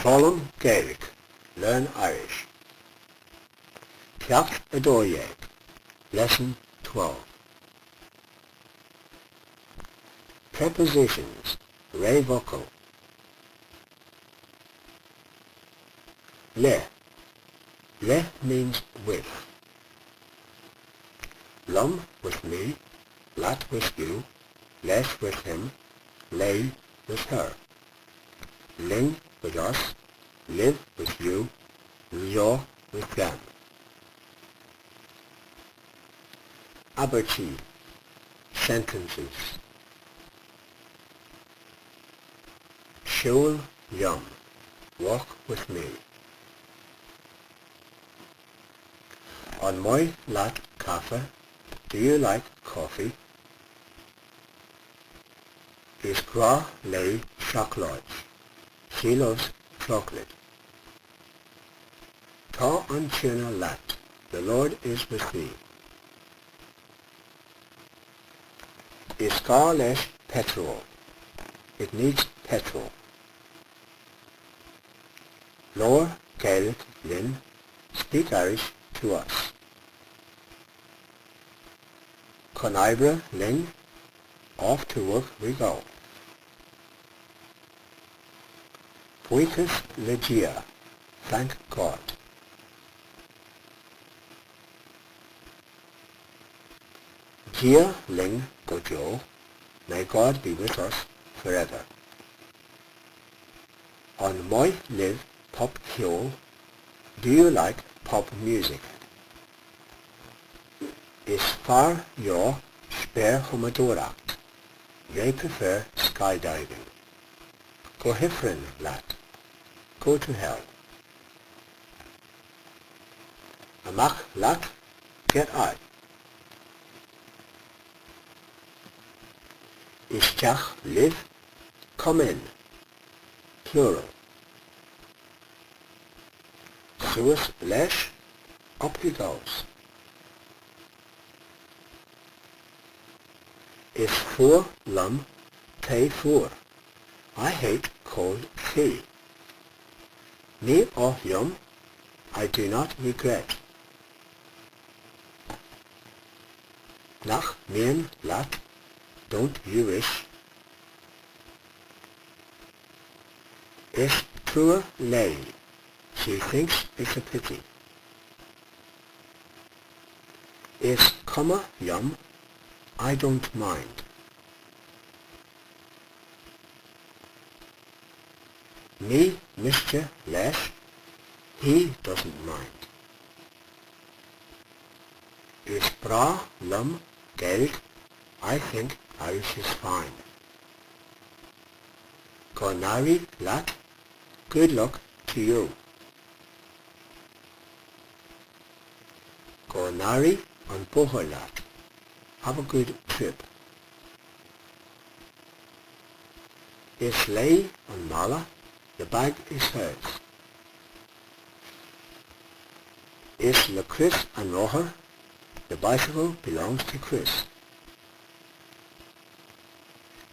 Follow Gaelic. Learn Irish. Ceacht a Dóichead. Lesson 12. Prepositions. Ray vocal. Le. Le means with. Lum with me, lat with you, les with him, lay with her. Ling with us, live with you, yo with them. Abertí. Sentences. Siúl yum. Walk with me. On my lat cafe. Do you like coffee? Is gra lei chocolate. She loves chocolate. Tá an tuna lat. The Lord is with thee. Is gá leis petrol. It needs petrol. Lord Gaelic Lynn, speak Irish to us. Conaibra Ling, off to work we go. Buicas Legia, thank God. Gia Ling Gojo, may God be with us forever. On my live pop hill, do you like pop music? Is far your spare humadoracht. They prefer skydiving. Go hifrin, lad. Go to hell. Amach, lad, get out. Ischach, live, come in. Plural. Suas lesh, up he goes. Is voor lum, te voor. I hate cold sea. Me of yum, I do not regret. Nach mien lat, don't you wish. Is truer lay, she thinks it's a pity. Is comma yum, I don't mind. Me mischa lesh, he doesn't mind. Is bra lum Gaelic, I think Irish is fine. Conari lat, good luck to you. Conari on boho lat. Have a good trip. Is lay on Mala, the bag is hers. Is le Chris and Roher, the bicycle belongs to Chris.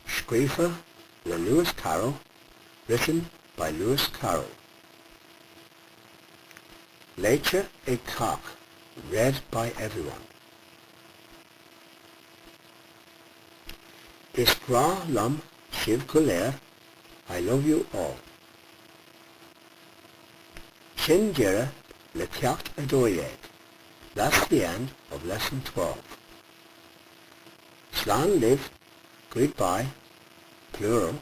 Screefer, le Lewis Carroll, written by Lewis Carroll. Later a cock, read by everyone. Is gra lum shiv kuler, I love you all. Sin jira le ceacht a dóichead. That's the end of lesson 12. Slán live, goodbye, plural.